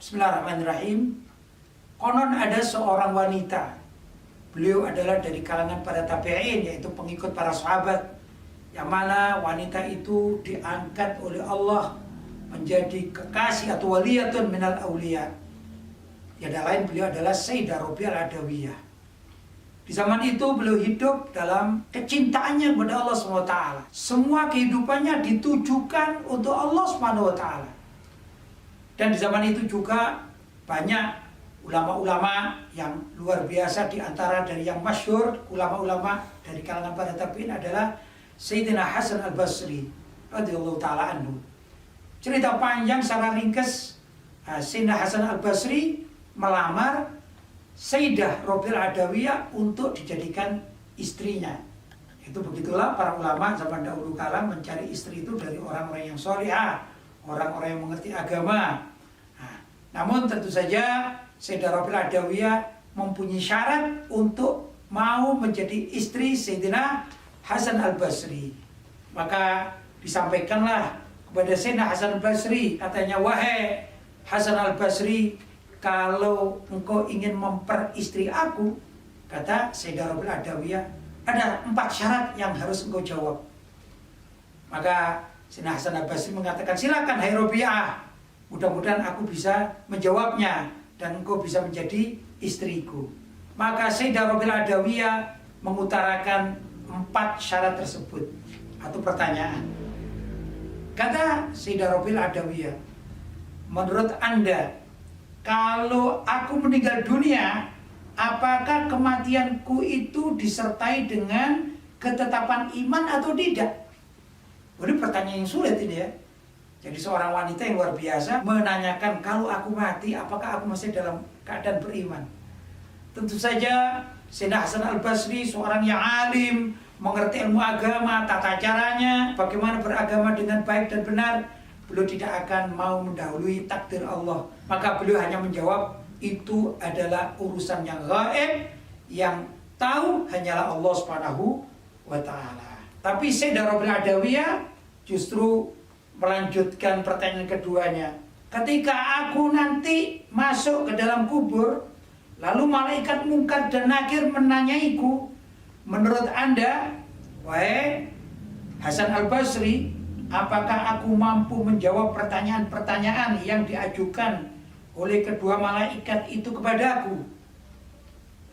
Bismillahirrahmanirrahim. Konon ada seorang wanita. Beliau adalah dari kalangan para tabi'in, yaitu pengikut para sahabat. Yang mana wanita itu diangkat oleh Allah menjadi kekasih atau waliyatun minal awliya. Tiada lain, beliau adalah Sayyidah Rabi'ah Al-Adawiyah. Di zaman itu beliau hidup dalam kecintaannya kepada Allah SWT. Semua kehidupannya ditujukan untuk Allah SWT. Dan di zaman itu juga banyak ulama-ulama yang luar biasa. Di antara dari yang masyhur ulama-ulama dari kalangan para tabi'in adalah Sayyidina Hasan Al-Basri radhiyallahu ta'ala anhu. Cerita panjang secara ringkas, Sayyidina Hasan Al-Basri melamar Sayyidah Rabi'ah Al-Adawiyah untuk dijadikan istrinya. Itu begitulah para ulama zaman dahulu kala mencari istri itu dari orang-orang yang solihah, orang-orang yang mengerti agama. Namun tentu saja Sayyidah Rabi'ah Al-Adawiyah mempunyai syarat untuk mau menjadi istri Sayyidina Hasan Al-Basri. Maka disampaikanlah kepada Sayyidina Hasan Al-Basri, katanya, wahai Hasan Al-Basri, kalau engkau ingin memperistri aku, kata Sayyidah Rabi'ah Al-Adawiyah, ada 4 syarat yang harus engkau jawab. Maka Sayyidina Hasan Al-Basri mengatakan, silakan hai Rabi'ah, mudah-mudahan aku bisa menjawabnya dan engkau bisa menjadi istriku. Maka Sayyidah Rabi'ah Al-Adawiyah mengutarakan 4 syarat tersebut atau pertanyaan. Kata Sayyidah Rabi'ah Al-Adawiyah, menurut Anda, kalau aku meninggal dunia, apakah kematianku itu disertai dengan ketetapan iman atau tidak? Ini pertanyaan yang sulit ini ya. Jadi seorang wanita yang luar biasa menanyakan, kalau aku mati, apakah aku masih dalam keadaan beriman? Tentu saja Sayyidina Hasan Al-Basri seorang yang alim, mengerti ilmu agama, tata caranya, bagaimana beragama dengan baik dan benar. Beliau tidak akan mau mendahului takdir Allah. Maka beliau hanya menjawab, itu adalah urusan yang gaib, yang tahu hanyalah Allah Subhanahu wa ta'ala. Tapi Sayyidah Rabi'ah Al-Adawiyah justru melanjutkan pertanyaan keduanya. Ketika aku nanti masuk ke dalam kubur, lalu malaikat Munkar dan Nakir menanyaiku, menurut Anda, wahai Hasan Al-Basri, apakah aku mampu menjawab pertanyaan-pertanyaan yang diajukan oleh kedua malaikat itu kepadaku?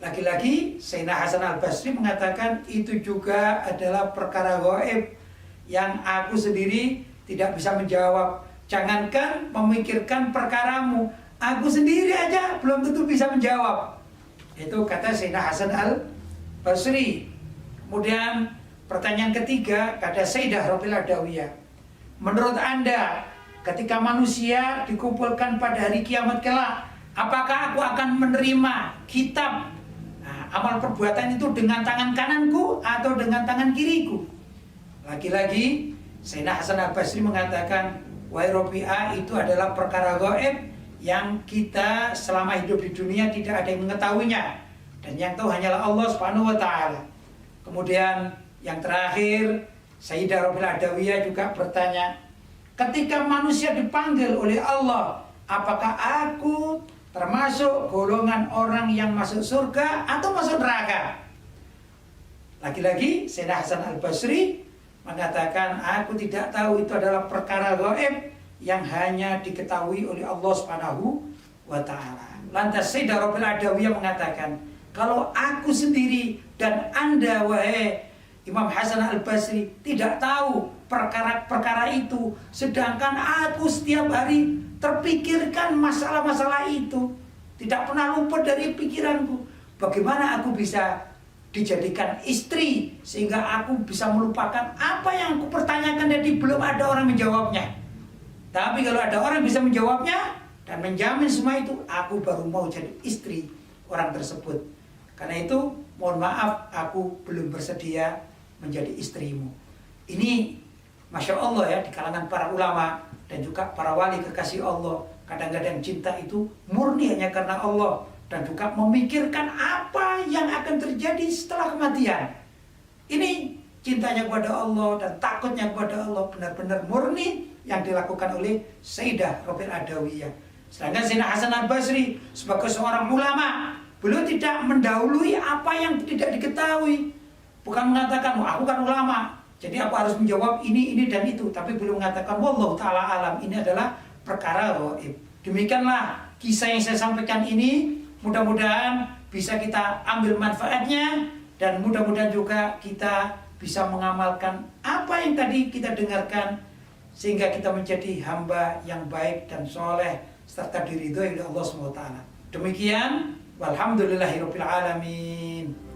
Lagi-lagi Sayyidina Hasan Al-Basri mengatakan, itu juga adalah perkara gaib yang aku sendiri tidak bisa menjawab. Jangankan memikirkan perkaramu, aku sendiri aja belum tentu bisa menjawab. Itu kata Sayyidina Hasan Al-Basri. Kemudian pertanyaan ketiga kata Sayyidah Rabi'ah Al-Adawiyah, menurut Anda, ketika manusia dikumpulkan pada hari kiamat kelak, apakah aku akan menerima kitab amal perbuatan itu dengan tangan kananku atau dengan tangan kiriku? Lagi-lagi Sayyidina Hasan Al-Basri mengatakan, wahai Rabi'ah, itu adalah perkara gaib yang kita selama hidup di dunia tidak ada yang mengetahuinya, dan yang tahu hanyalah Allah Subhanahu wa ta'ala. Kemudian yang terakhir, Sayyidah Rabi'ah Al-Adawiyah juga bertanya, ketika manusia dipanggil oleh Allah, apakah aku termasuk golongan orang yang masuk surga atau masuk neraka? Lagi-lagi Sayyidina Hasan Al-Basri mengatakan, aku tidak tahu, itu adalah perkara gaib yang hanya diketahui oleh Allah Subhanahu wa ta'ala. Lantas Sayyidah Rabi'ah Al-Adawiyah mengatakan, kalau aku sendiri dan Anda, wahai Imam Hasan Al-Basri, tidak tahu perkara-perkara itu, sedangkan aku setiap hari terpikirkan masalah-masalah itu, tidak pernah luput dari pikiranku, bagaimana aku bisa dijadikan istri sehingga aku bisa melupakan apa yang aku pertanyakan, jadi belum ada orang menjawabnya. Tapi kalau ada orang bisa menjawabnya dan menjamin semua itu, aku baru mau jadi istri orang tersebut. Karena itu, mohon maaf, aku belum bersedia menjadi istrimu. Ini Masya Allah ya, di kalangan para ulama dan juga para wali kekasih Allah, kadang-kadang cinta itu murni hanya karena Allah, dan juga memikirkan apa yang akan terjadi setelah kematian. Ini cintanya kepada Allah dan takutnya kepada Allah benar-benar murni yang dilakukan oleh Sayyidah Rabi'ah Al-Adawiyah. Sedangkan Sayyidina Hasan al-Basri sebagai seorang ulama, beliau tidak mendahului apa yang tidak diketahui. Bukan mengatakan, wah aku kan ulama, jadi aku harus menjawab ini, dan itu. Tapi beliau mengatakan, wallahu ta'ala alam, ini adalah perkara ghaib. Demikianlah kisah yang saya sampaikan ini. Mudah-mudahan bisa kita ambil manfaatnya, dan mudah-mudahan juga kita bisa mengamalkan apa yang tadi kita dengarkan, sehingga kita menjadi hamba yang baik dan soleh serta diridhoi oleh Allah SWT. Demikian, walhamdulillahirabbil alamin.